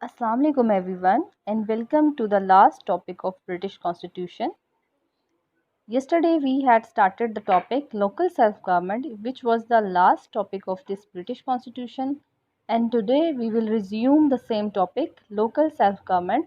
Assalamu alaikum everyone and welcome to the last topic of British Constitution. Yesterday we had started the topic local self-government, which was the last topic of this British Constitution, and today we will resume the same topic local self-government,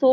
100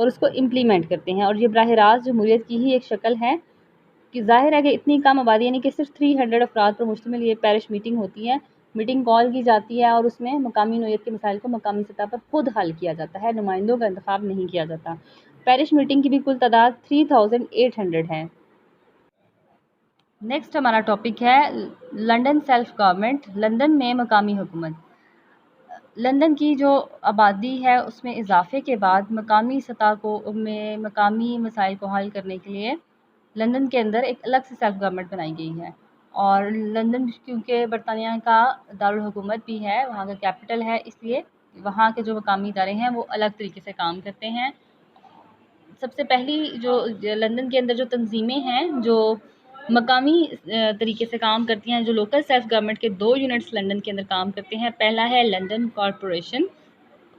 اور اس کو implement کرتے ہیں، اور یہ براہ راست جمہوریت کی ہی ایک شکل ہے کہ ظاہر ہے کہ اتنی کم آبادی یعنی کہ صرف 300 افراد پر مشتمل یہ پیرش میٹنگ ہوتی ہے، میٹنگ کال کی جاتی ہے اور اس میں مقامی نوعیت کے مسائل کو مقامی سطح پر خود حل کیا جاتا ہے، نمائندوں کا انتخاب نہیں کیا جاتا۔ پیرش میٹنگ کی بھی کل تعداد 3800 ہے۔ نیکسٹ ہمارا ٹاپک ہے لنڈن سیلف گورنمنٹ، لندن میں مقامی حکومت۔ لندن کی جو آبادی ہے اس میں اضافے کے بعد مقامی سطح میں مقامی مسائل کو حل کرنے کے لیے لندن کے اندر ایک الگ سے سیلف گورنمنٹ بنائی گئی ہے، اور لندن کیونکہ برطانیہ کا دارالحکومت بھی ہے، وہاں کا کیپٹل ہے، اس لیے وہاں کے جو مقامی ادارے ہیں وہ الگ طریقے سے کام کرتے ہیں۔ سب سے پہلی جو لندن کے اندر جو تنظیمیں ہیں جو مقامی طریقے سے کام کرتی ہیں، جو لوکل سیلف گورنمنٹ کے 2 یونٹس لندن کے اندر کام کرتے ہیں، پہلا ہے لندن کارپوریشن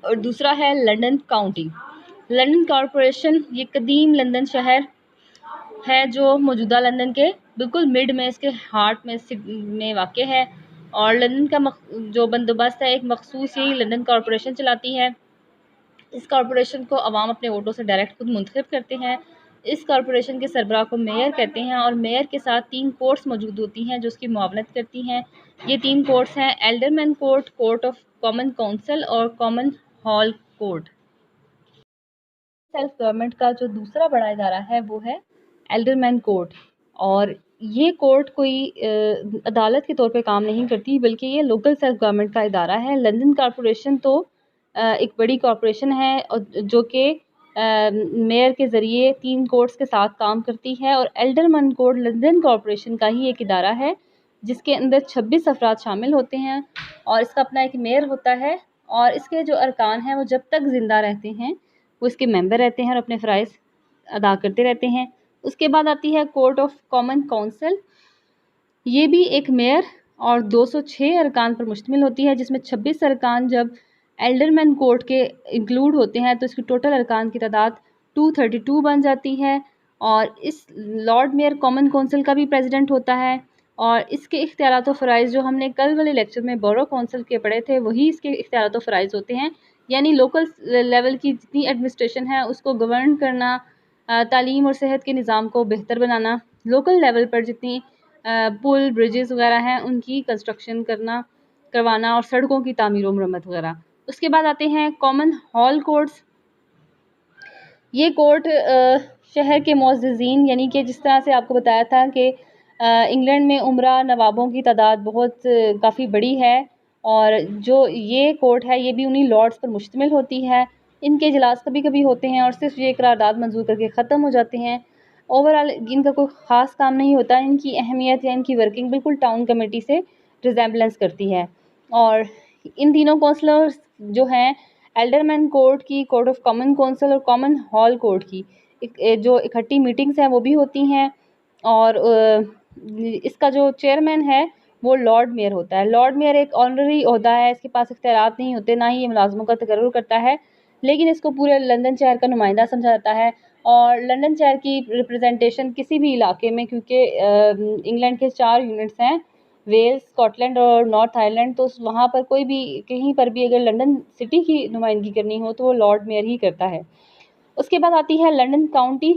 اور دوسرا ہے لندن کاؤنٹی۔ لندن کارپوریشن یہ قدیم لندن شہر ہے جو موجودہ لندن کے بالکل مڈ میں، اس کے ہارٹ میں واقع ہے، اور لندن کا جو بندوبست ہے ایک مخصوص ہی لندن کارپوریشن چلاتی ہے۔ اس کارپوریشن کو عوام اپنے ووٹوں سے ڈائریکٹ خود منتخب کرتے ہیں۔ اس کارپوریشن کے سربراہ کو میئر کہتے ہیں، اور میئر کے ساتھ 3 کورٹس موجود ہوتی ہیں جو اس کی معاونت کرتی ہیں۔ یہ 3 کورٹس ہیں alderman court, court of common council اور common hall court. Self government کا جو دوسرا بڑا ادارہ ہے وہ ہے ایلڈرمین کورٹ، اور یہ کورٹ کوئی عدالت کے طور پہ کام نہیں کرتی بلکہ یہ لوکل سیلف گورنمنٹ کا ادارہ ہے۔ لندن کارپوریشن تو ایک بڑی کارپوریشن ہے جو کہ میئر کے ذریعے 3 کورٹس کے ساتھ کام کرتی ہے، اور ایلڈرمین کورٹ لندن کارپوریشن کا ہی ایک ادارہ ہے جس کے اندر 26 افراد شامل ہوتے ہیں، اور اس کا اپنا ایک میئر ہوتا ہے، اور اس کے جو ارکان ہیں وہ جب تک زندہ رہتے ہیں وہ اس کے ممبر رہتے ہیں اور اپنے فرائض ادا کرتے رہتے ہیں۔ اس کے بعد آتی ہے کورٹ آف کامن کونسل، یہ بھی ایک میئر اور 206 ارکان پر مشتمل ہوتی ہے، جس میں 26 ارکان جب ایلڈرمین کورٹ کے انکلوڈ ہوتے ہیں تو اس کی ٹوٹل ارکان کی تعداد 232 بن جاتی ہے، اور اس لارڈ میئر کامن کونسل کا بھی پریزیڈنٹ ہوتا ہے، اور اس کے اختیارات و فرائض جو ہم نے کل والے لیکچر میں بورو کونسل کے پڑھے تھے وہی اس کے اختیارات و فرائض ہوتے ہیں، یعنی لوکل لیول کی جتنی ایڈمنسٹریشن ہے اس کو گورن کرنا، تعلیم اور صحت کے نظام کو بہتر بنانا، لوکل لیول پر جتنی پل برجز وغیرہ ہیں ان کی کنسٹرکشن کروانا، اور سڑکوں کی تعمیر و مرمت وغیرہ۔ اس کے بعد آتے ہیں کامن ہال کورٹس۔ یہ کورٹ شہر کے معززین، یعنی کہ جس طرح سے آپ کو بتایا تھا کہ انگلینڈ میں عمرہ نوابوں کی تعداد کافی بڑی ہے، اور جو یہ کورٹ ہے یہ بھی انہی لارڈز پر مشتمل ہوتی ہے۔ ان کے اجلاس کبھی کبھی ہوتے ہیں اور صرف یہ قرارداد منظور کر کے ختم ہو جاتے ہیں۔ اوورآل ان کا کوئی خاص کام نہیں ہوتا، ان کی اہمیت یا ان کی ورکنگ بالکل ٹاؤن کمیٹی سے ریزیمبلنس کرتی ہے، اور ان تینوں کونسلرز جو ہیں ایلڈرمین کورٹ کی، کورٹ آف کامن کونسل اور کامن ہال کورٹ کی جو اکٹھی میٹنگز ہیں وہ بھی ہوتی ہیں، اور اس کا جو چیئرمین ہے وہ لارڈ میئر ہوتا ہے۔ لارڈ میئر ایک آنرری عہدہ ہے، اس کے پاس اختیارات نہیں ہوتے، نہ ہی یہ ملازموں کا تقرر کرتا ہے، لیکن اس کو پورے لندن شہر کا نمائندہ سمجھا جاتا ہے، اور لندن شہر کی ریپرزنٹیشن کسی بھی علاقے میں، کیونکہ انگلینڈ کے 4 یونٹس ہیں ویلز، اسکاٹ لینڈ اور نارتھ آئرلینڈ، تو وہاں پر کوئی بھی کہیں پر بھی اگر لندن سٹی کی نمائندگی کرنی ہو تو وہ لارڈ میئر ہی کرتا ہے۔ اس کے بعد آتی ہے لندن کاؤنٹی۔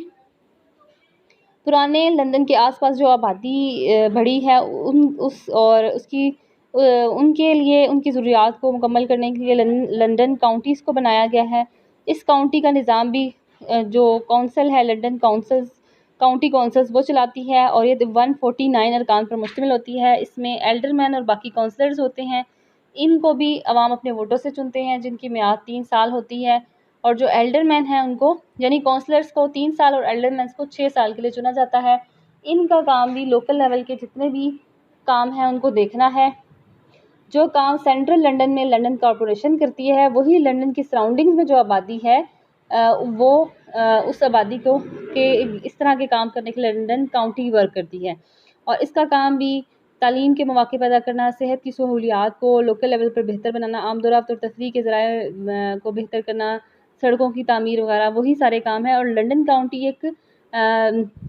پرانے لندن کے آس پاس جو آبادی بڑھی ہے ان کے لیے ان کی ضروریات کو مکمل کرنے کے لیے لندن کاؤنٹیز کو بنایا گیا ہے۔ اس کاؤنٹی کا نظام بھی جو کونسل ہے لندن کاؤنٹی کونسلز وہ چلاتی ہے، اور یہ 149 ارکان پر مشتمل ہوتی ہے۔ اس میں ایلڈرمین اور باقی کونسلرز ہوتے ہیں، ان کو بھی عوام اپنے ووٹوں سے چنتے ہیں جن کی میعاد 3 سال ہوتی ہے، اور جو ایلڈرمین ہیں ان کو یعنی کونسلرز کو 3 سال اور ایلڈرمینز کو 6 سال کے لیے چنا جاتا ہے۔ ان کا کام بھی لوکل لیول کے جتنے بھی کام ہیں ان کو دیکھنا ہے۔ جو کام سینٹرل لندن میں لندن کارپوریشن کرتی ہے وہی لندن کی سراؤنڈنگز میں جو آبادی ہے وہ اس آبادی کو کہ اس طرح کے کام کرنے کے لیے لندن کاؤنٹی ورک کرتی ہے، اور اس کا کام بھی تعلیم کے مواقع پیدا کرنا، صحت کی سہولیات کو لوکل لیول پر بہتر بنانا، آمد و رفت اور تفریح کے ذرائع کو بہتر کرنا، سڑکوں کی تعمیر وغیرہ، وہی سارے کام ہیں۔ اور لندن کاؤنٹی ایک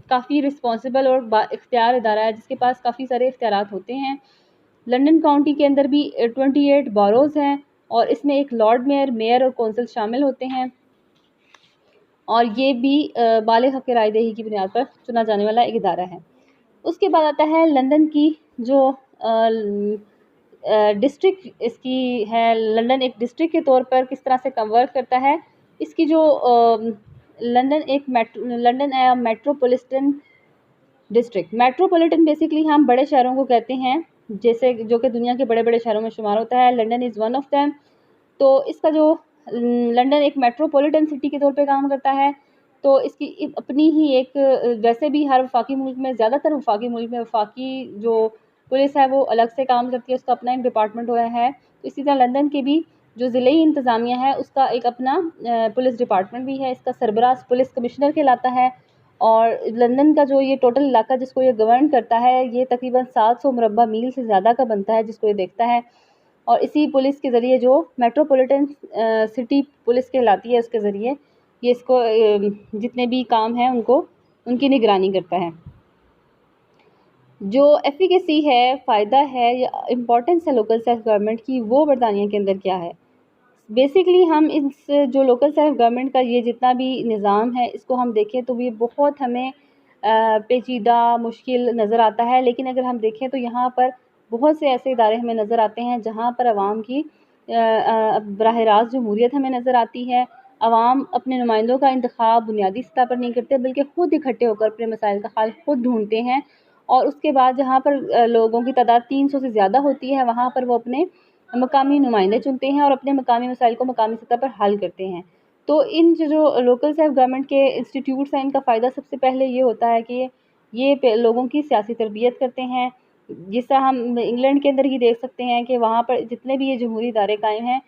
کافی رسپانسبل اور با اختیار ادارہ ہے جس کے پاس کافی سارے اختیارات ہوتے ہیں۔ لندن کاؤنٹی کے اندر بھی 28 باروز ہیں، اور اس میں ایک لارڈ میئر، میئر اور کونسل شامل ہوتے ہیں۔ اور یہ بھی بالغ حق رائے دہی کی بنیاد پر چنا جانے والا ایک ادارہ ہے۔ اس کے بعد آتا ہے لندن کی جو ڈسٹرکٹ اس کی ہے، لندن ایک ڈسٹرکٹ کے طور پر کس طرح سے ورک کرتا ہے۔ اس کی جو London metropolitan district, metropolitan basically ہم بڑے شہروں کو کہتے ہیں، جیسے جو کہ دنیا کے بڑے بڑے شہروں میں شمار ہوتا ہے، London is one of them۔ تو اس کا جو لندن ایک میٹروپولیٹن سٹی کے طور پہ کام کرتا ہے، تو اس کی اپنی ہی ایک، ویسے بھی ہر وفاقی ملک میں، زیادہ تر وفاقی ملک میں وفاقی جو پولیس ہے وہ الگ سے کام کرتی ہے، اس کا اپنا ایک ڈپارٹمنٹ ہوا ہے۔ اسی طرح لندن کے بھی جو ضلعی انتظامیہ ہے اس کا ایک اپنا پولیس ڈپارٹمنٹ بھی ہے، اس کا سربراہ پولیس کمشنر کہلاتا ہے۔ اور لندن کا جو یہ ٹوٹل علاقہ جس کو یہ گورن کرتا ہے، یہ تقریباً 700 مربع میل سے زیادہ کا بنتا ہے جس کو یہ دیکھتا ہے، اور اسی پولیس کے ذریعے جو میٹروپولیٹن سٹی پولیس کہلاتی ہے، اس کے ذریعے یہ اس کو جتنے بھی کام ہیں ان کی نگرانی کرتا ہے۔ جو ایفیکیسی ہے، فائدہ ہے یا امپورٹنس ہے لوکل سیلف گورنمنٹ کی، وہ برطانیہ کے اندر کیا ہے؟ بیسکلی ہم اس جو لوکل سیلف گورنمنٹ کا یہ جتنا بھی نظام ہے، اس کو ہم دیکھیں تو یہ بہت ہمیں پیچیدہ مشکل نظر آتا ہے، لیکن اگر ہم دیکھیں تو یہاں پر بہت سے ایسے ادارے ہمیں نظر آتے ہیں جہاں پر عوام کی براہ راست جمہوریت ہمیں نظر آتی ہے۔ عوام اپنے نمائندوں کا انتخاب بنیادی سطح پر نہیں کرتے، بلکہ خود اکٹھے ہو کر اپنے مسائل کا حل خود ڈھونڈتے ہیں، اور اس کے بعد جہاں پر لوگوں کی تعداد 300 سے زیادہ ہوتی ہے، وہاں پر وہ اپنے مقامی نمائندے چنتے ہیں اور اپنے مقامی مسائل کو مقامی سطح پر حل کرتے ہیں۔ تو ان جو لوکل سیلف گورنمنٹ کے انسٹیٹیوٹس ہیں، ان کا فائدہ سب سے پہلے یہ ہوتا ہے کہ یہ لوگوں کی سیاسی تربیت کرتے ہیں۔ جس طرح ہم انگلینڈ کے اندر ہی دیکھ سکتے ہیں کہ وہاں پر جتنے بھی یہ جمہوری ادارے قائم ہیں،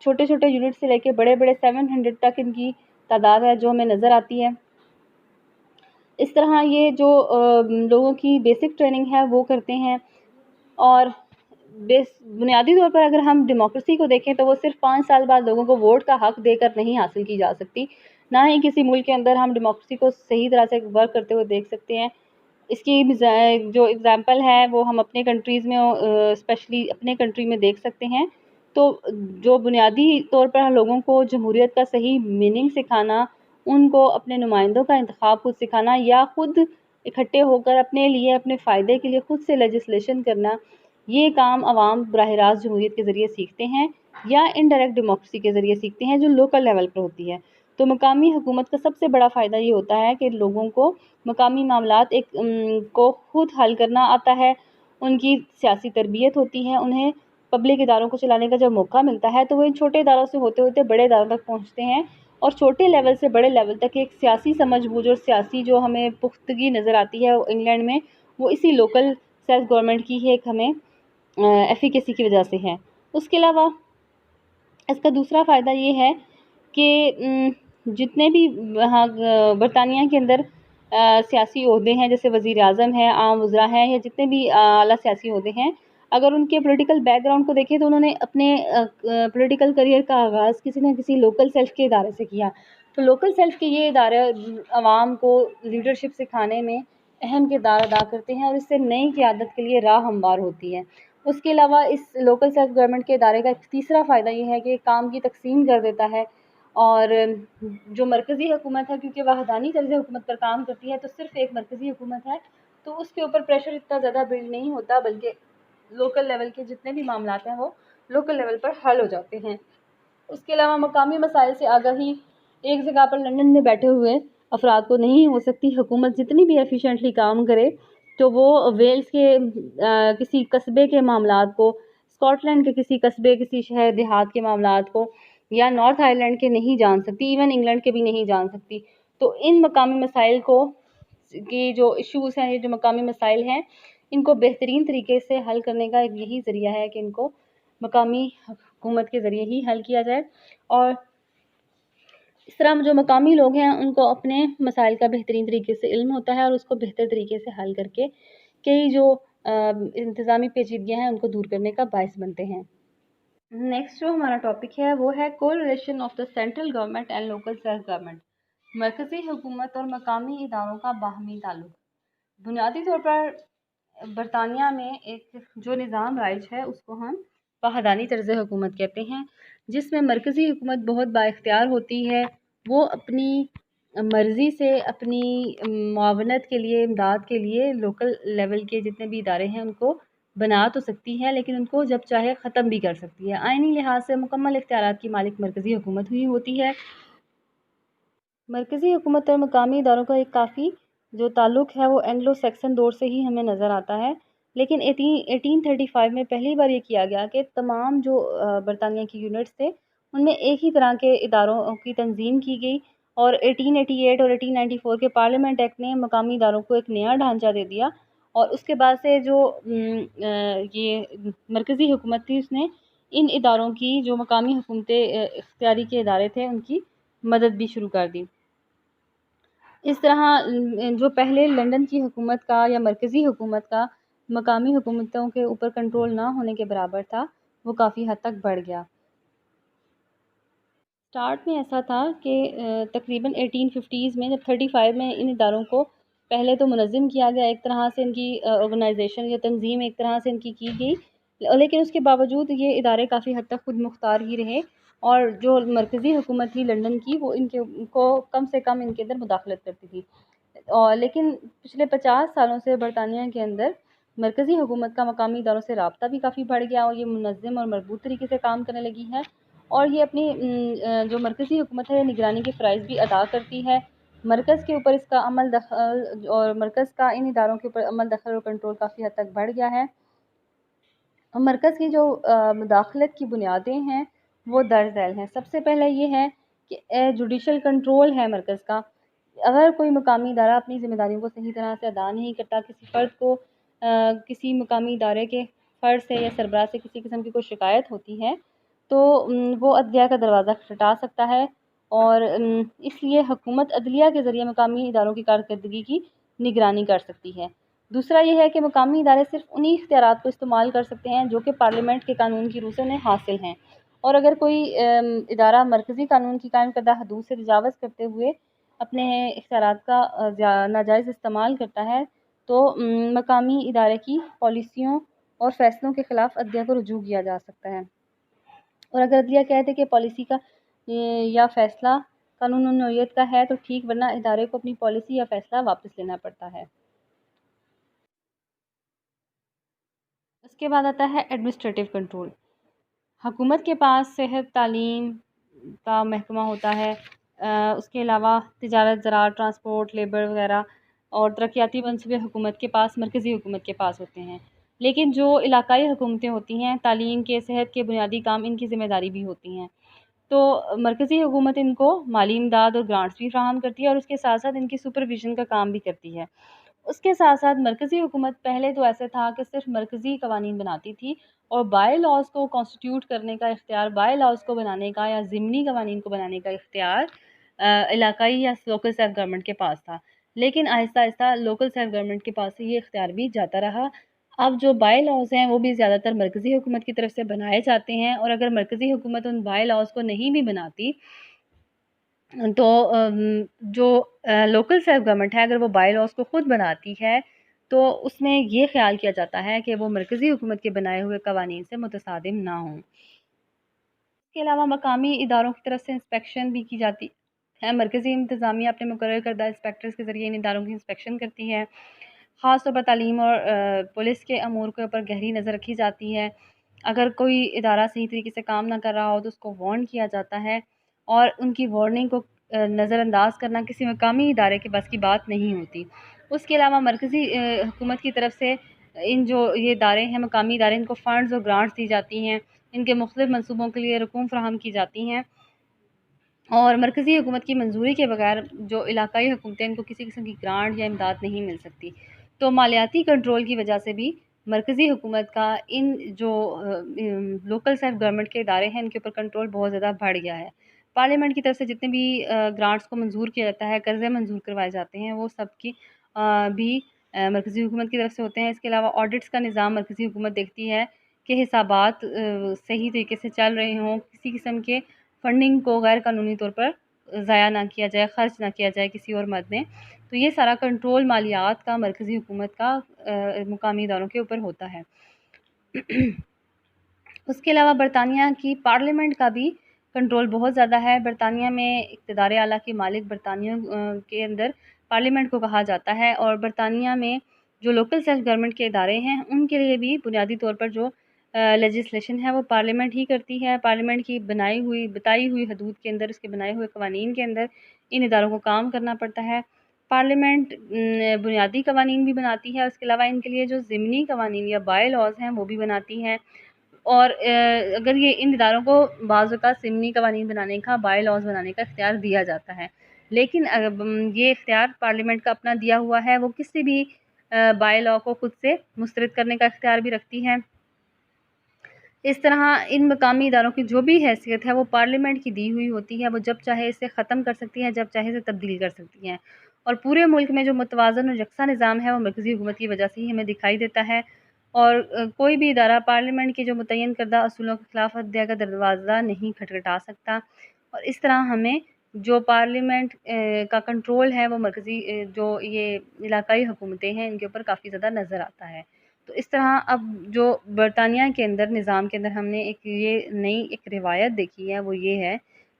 چھوٹے چھوٹے یونٹ سے لے کے بڑے بڑے 700 تک ان کی تعداد ہے جو ہمیں نظر آتی ہے۔ اس طرح یہ جو لوگوں کی بیسک ٹریننگ ہے وہ کرتے ہیں، اور بنیادی طور پر اگر ہم ڈیموکریسی کو دیکھیں تو وہ صرف 5 سال بعد لوگوں کو ووٹ کا حق دے کر نہیں حاصل کی جا سکتی، نہ ہی کسی ملک کے اندر ہم ڈیموکریسی کو صحیح طرح سے ورک کرتے ہوئے دیکھ سکتے ہیں۔ اس کی جو اگزامپل ہے وہ ہم اپنے کنٹریز میں اسپیشلی اپنے کنٹری میں دیکھ سکتے ہیں۔ تو جو بنیادی طور پر لوگوں کو جمہوریت کا صحیح میننگ سکھانا، ان کو اپنے نمائندوں کا انتخاب خود سکھانا، یا خود اکٹھے ہو کر اپنے لیے اپنے فائدے کے لیے خود سے لیجسلیشن کرنا، یہ کام عوام براہ راست جمہوریت کے ذریعے سیکھتے ہیں یا انڈائریکٹ ڈیموکریسی کے ذریعے سیکھتے ہیں جو لوکل لیول پر ہوتی ہے۔ تو مقامی حکومت کا سب سے بڑا فائدہ یہ ہوتا ہے کہ لوگوں کو مقامی معاملات کو خود حل کرنا آتا ہے، ان کی سیاسی تربیت ہوتی ہے، انہیں پبلک اداروں کو چلانے کا جب موقع ملتا ہے تو وہ ان چھوٹے اداروں سے ہوتے ہوتے بڑے اداروں تک پہنچتے ہیں، اور چھوٹے لیول سے بڑے لیول تک ایک سیاسی سمجھ بوجھ اور سیاسی جو ہمیں پختگی نظر آتی ہے انگلینڈ میں، وہ اسی لوکل سیلف گورنمنٹ کی ایک ہمیں ایفیکیسی کی وجہ سے ہے۔ اس کے علاوہ اس کا دوسرا فائدہ یہ ہے کہ جتنے بھی برطانیہ کے اندر سیاسی عہدے ہیں، جیسے وزیر اعظم ہے، عام وزراء ہیں، یا جتنے بھی اعلیٰ سیاسی عہدے ہیں، اگر ان کے پولیٹیکل بیک گراؤنڈ کو دیکھیں تو انہوں نے اپنے پولیٹیکل کریئر کا آغاز کسی نہ کسی لوکل سیلف کے ادارے سے کیا۔ تو لوکل سیلف کے یہ ادارے عوام کو لیڈرشپ سکھانے میں اہم کردار ادا کرتے ہیں، اور اس سے نئی قیادت کے لیے راہ ہموار ہوتی ہے۔ اس کے علاوہ اس لوکل سیلف گورنمنٹ کے ادارے کا ایک تیسرا فائدہ یہ ہے کہ کام کی تقسیم کر دیتا ہے، اور جو مرکزی حکومت ہے کیونکہ وحدانی طرز حکومت پر کام کرتی ہے، تو صرف ایک مرکزی حکومت ہے، تو اس کے اوپر پریشر اتنا زیادہ بلڈ نہیں ہوتا، بلکہ لوکل لیول کے جتنے بھی معاملات ہیں وہ لوکل لیول پر حل ہو جاتے ہیں۔ اس کے علاوہ مقامی مسائل سے آگاہی ایک جگہ پر لندن میں بیٹھے ہوئے افراد کو نہیں ہو سکتی۔ حکومت جتنی بھی ایفیشینٹلی کام کرے تو وہ ویلز کے کسی قصبے کے معاملات کو، اسکاٹ لینڈ کے کسی قصبے، کسی شہر دیہات کے معاملات کو، یا نارتھ آئرلینڈ کے نہیں جان سکتی، ایون انگلینڈ کے بھی نہیں جان سکتی۔ تو ان مقامی مسائل کو کی جو ایشوز ہیں، یہ جو مقامی مسائل ہیں، ان کو بہترین طریقے سے حل کرنے کا ایک یہی ذریعہ ہے کہ ان کو مقامی حکومت کے ذریعے ہی حل کیا جائے، اور اس طرح جو مقامی لوگ ہیں ان کو اپنے مسائل کا بہترین طریقے سے علم ہوتا ہے، اور اس کو بہتر طریقے سے حل کر کے کئی جو انتظامی پیچیدگیاں ہیں ان کو دور کرنے کا باعث بنتے ہیں۔ نیکسٹ جو ہمارا ٹاپک ہے وہ ہے correlation of the central government and local self government, مرکزی حکومت اور مقامی اداروں کا باہمی تعلق۔ بنیادی طور پر برطانیہ میں ایک جو نظام رائج ہے اس کو ہم وحدانی طرز حکومت کہتے ہیں، جس میں مرکزی حکومت بہت با اختیار ہوتی ہے، وہ اپنی مرضی سے اپنی معاونت کے لیے، امداد کے لیے لوکل لیول کے جتنے بھی ادارے ہیں ان کو بنا تو سکتی ہے، لیکن ان کو جب چاہے ختم بھی کر سکتی ہے۔ آئینی لحاظ سے مکمل اختیارات کی مالک مرکزی حکومت ہی ہوتی ہے۔ مرکزی حکومت اور مقامی اداروں کا ایک کافی جو تعلق ہے وہ اینگلو سیکسن دور سے ہی ہمیں نظر آتا ہے، لیکن 1835 میں پہلی بار یہ کیا گیا کہ تمام جو برطانیہ کی یونٹس تھے ان میں ایک ہی طرح کے اداروں کی تنظیم کی گئی، اور 1888 اور 1894 کے پارلیمنٹ ایکٹ نے مقامی اداروں کو ایک نیا ڈھانچہ دے دیا، اور اس کے بعد سے جو یہ مرکزی حکومت تھی اس نے ان اداروں کی، جو مقامی حکومتیں اختیاری کے ادارے تھے، ان کی مدد بھی شروع کر دی۔ اس طرح جو پہلے لنڈن کی حکومت کا یا مرکزی حکومت کا مقامی حکومتوں کے اوپر کنٹرول نہ ہونے کے برابر تھا، وہ کافی حد تک بڑھ گیا۔ سٹارٹ میں ایسا تھا کہ تقریباً 1850s میں جب 35 میں ان اداروں کو پہلے تو منظم کیا گیا، ایک طرح سے ان کی آرگنائزیشن یا تنظیم ایک طرح سے ان کی گئی، لیکن اس کے باوجود یہ ادارے کافی حد تک خود مختار ہی رہے، اور جو مرکزی حکومت تھی لنڈن کی وہ ان کو کم سے کم ان کے اندر مداخلت کرتی تھی، لیکن پچھلے 50 سالوں سے برطانیہ کے اندر مرکزی حکومت کا مقامی اداروں سے رابطہ بھی کافی بڑھ گیا، اور یہ منظم اور مربوط طریقے سے کام کرنے لگی ہے، اور یہ اپنی جو مرکزی حکومت ہے نگرانی کے فرائض بھی ادا کرتی ہے۔ مرکز کے اوپر اس کا عمل دخل اور مرکز کا ان اداروں کے اوپر عمل دخل اور کنٹرول کافی حد تک بڑھ گیا ہے۔ مرکز کی جو مداخلت کی بنیادیں ہیں وہ درج ذیل ہیں۔ سب سے پہلے یہ ہے کہ جوڈیشل کنٹرول ہے مرکز کا۔ اگر کوئی مقامی ادارہ اپنی ذمہ داریوں کو صحیح طرح سے ادا نہیں کرتا، کسی فرد کو کسی مقامی ادارے کے فرد سے یا سربراہ سے کسی قسم کی کوئی شکایت ہوتی ہے تو وہ عدلیہ کا دروازہ کھٹکھٹا سکتا ہے، اور اس لیے حکومت عدلیہ کے ذریعے مقامی اداروں کی کارکردگی کی نگرانی کر سکتی ہے۔ دوسرا یہ ہے کہ مقامی ادارے صرف انہی اختیارات کو استعمال کر سکتے ہیں جو کہ پارلیمنٹ کے قانون کی روح سے انہیں حاصل ہیں، اور اگر کوئی ادارہ مرکزی قانون کی قائم کردہ حدود سے تجاوز کرتے ہوئے اپنے اختیارات کا ناجائز استعمال کرتا ہے تو مقامی ادارے کی پالیسیوں اور فیصلوں کے خلاف عدلیہ کو رجوع کیا جا سکتا ہے، اور اگر عدلیہ کہتے کہ پالیسی کا یا فیصلہ قانون و نوعیت کا ہے تو ٹھیک، ورنہ ادارے کو اپنی پالیسی یا فیصلہ واپس لینا پڑتا ہے۔ اس کے بعد آتا ہے ایڈمنسٹریٹو کنٹرول۔ حکومت کے پاس صحت، تعلیم کا محکمہ ہوتا ہے، اس کے علاوہ تجارت، زراعت، ٹرانسپورٹ، لیبر وغیرہ اور ترقیاتی منصوبے حکومت کے پاس، مرکزی حکومت کے پاس ہوتے ہیں، لیکن جو علاقائی حکومتیں ہوتی ہیں تعلیم کے، صحت کے بنیادی کام ان کی ذمہ داری بھی ہوتی ہیں، تو مرکزی حکومت ان کو مالی امداد اور گرانٹس بھی فراہم کرتی ہے، اور اس کے ساتھ ساتھ ان کی سپرویژن کا کام بھی کرتی ہے۔ اس کے ساتھ ساتھ مرکزی حکومت پہلے تو ایسے تھا کہ صرف مرکزی قوانین بناتی تھی، اور بائی لاز کو کانسٹیٹیوٹ کرنے کا اختیار، بائی لاز کو بنانے کا یا ضمنی قوانین کو بنانے کا اختیار علاقائی یا لوکل سیلف گورنمنٹ کے پاس تھا، لیکن آہستہ آہستہ لوکل سیلف گورنمنٹ کے پاس سے یہ اختیار بھی جاتا رہا۔ اب جو بائی لاز ہیں وہ بھی زیادہ تر مرکزی حکومت کی طرف سے بنائے جاتے ہیں، اور اگر مرکزی حکومت ان بائی لاز کو نہیں بھی بناتی تو جو لوکل سیلف گورنمنٹ ہے اگر وہ بائی لاز کو خود بناتی ہے تو اس میں یہ خیال کیا جاتا ہے کہ وہ مرکزی حکومت کے بنائے ہوئے قوانین سے متصادم نہ ہوں۔ اس کے علاوہ مقامی اداروں کی طرف سے انسپیکشن بھی کی جاتی ہے۔ مرکزی انتظامیہ اپنے مقرر کردہ انسپیکٹرز کے ذریعے ان اداروں کی انسپیکشن کرتی ہے۔ خاص طور پر تعلیم اور پولیس کے امور کے اوپر گہری نظر رکھی جاتی ہے۔ اگر کوئی ادارہ صحیح طریقے سے کام نہ کر رہا ہو تو اس کو وارن کیا جاتا ہے، اور ان کی وارننگ کو نظر انداز کرنا کسی مقامی ادارے کے بس کی بات نہیں ہوتی۔ اس کے علاوہ مرکزی حکومت کی طرف سے ان جو یہ ادارے ہیں، مقامی ادارے، ان کو فنڈز اور گرانٹس دی جاتی ہیں، ان کے مختلف منصوبوں کے لیے رقوم فراہم کی جاتی ہیں، اور مرکزی حکومت کی منظوری کے بغیر جو علاقائی حکومتیں ان کو کسی قسم کی گرانٹ یا امداد نہیں مل سکتی۔ تو مالیاتی کنٹرول کی وجہ سے بھی مرکزی حکومت کا ان جو لوکل سیلف گورنمنٹ کے ادارے ہیں ان کے اوپر کنٹرول بہت زیادہ بڑھ گیا ہے۔ پارلیمنٹ کی طرف سے جتنے بھی گرانٹس کو منظور کیا جاتا ہے، قرضے منظور کروائے جاتے ہیں، وہ سب کی بھی مرکزی حکومت کی طرف سے ہوتے ہیں۔ اس کے علاوہ آڈٹس کا نظام مرکزی حکومت دیکھتی ہے کہ حسابات صحیح طریقے سے چل رہے ہوں، کسی قسم کے فنڈنگ کو غیر قانونی طور پر ضائع نہ کیا جائے، خرچ نہ کیا جائے کسی اور مد میں، تو یہ سارا کنٹرول مالیات کا مرکزی حکومت کا مقامی اداروں کے اوپر ہوتا ہے۔ اس کے علاوہ برطانیہ کی پارلیمنٹ کا بھی کنٹرول بہت زیادہ ہے۔ برطانیہ میں اقتدار اعلیٰ کے مالک برطانیہ کے اندر پارلیمنٹ کو کہا جاتا ہے، اور برطانیہ میں جو لوکل سیلف گورنمنٹ کے ادارے ہیں ان کے لیے بھی بنیادی طور پر جو لیجسلیشن ہے وہ پارلیمنٹ ہی کرتی ہے۔ پارلیمنٹ کی بتائی ہوئی حدود کے اندر، اس کے بنائے ہوئے قوانین کے اندر ان اداروں کو کام کرنا پڑتا ہے۔ پارلیمنٹ بنیادی قوانین بھی بناتی ہے، اس کے علاوہ ان کے لیے جو ضمنی قوانین یا بائی لاز ہیں وہ بھی بناتی ہے، اور اگر یہ ان اداروں کو بعض اوقات ضمنی قوانین بنانے کا، بائی لاز بنانے کا اختیار دیا جاتا ہے، لیکن یہ اختیار پارلیمنٹ کا اپنا دیا ہوا ہے، وہ کسی بھی بائی لا کو خود سے مسترد کرنے کا اختیار بھی رکھتی ہے۔ اس طرح ان مقامی اداروں کی جو بھی حیثیت ہے وہ پارلیمنٹ کی دی ہوئی ہوتی ہے، وہ جب چاہے اسے ختم کر سکتی ہیں، جب چاہے اسے تبدیل کر سکتی ہیں، اور پورے ملک میں جو متوازن اور یکساں نظام ہے وہ مرکزی حکومت کی وجہ سے ہی ہمیں دکھائی دیتا ہے، اور کوئی بھی ادارہ پارلیمنٹ کے جو متعین کردہ اصولوں کے خلاف عدلیہ کا دروازہ نہیں کھٹکھٹا سکتا، اور اس طرح ہمیں جو پارلیمنٹ کا کنٹرول ہے وہ مرکزی جو یہ علاقائی حکومتیں ہیں ان کے اوپر کافی زیادہ نظر آتا ہے۔ تو اس طرح اب جو برطانیہ کے اندر نظام کے اندر ہم نے یہ نئی روایت دیکھی ہے وہ یہ ہے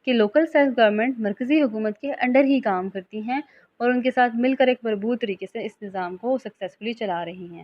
کہ لوکل سیلف گورنمنٹ مرکزی حکومت کے انڈر ہی کام کرتی ہیں، اور ان کے ساتھ مل کر ایک مربوط طریقے سے اس نظام کو سکسیسفلی چلا رہی ہیں۔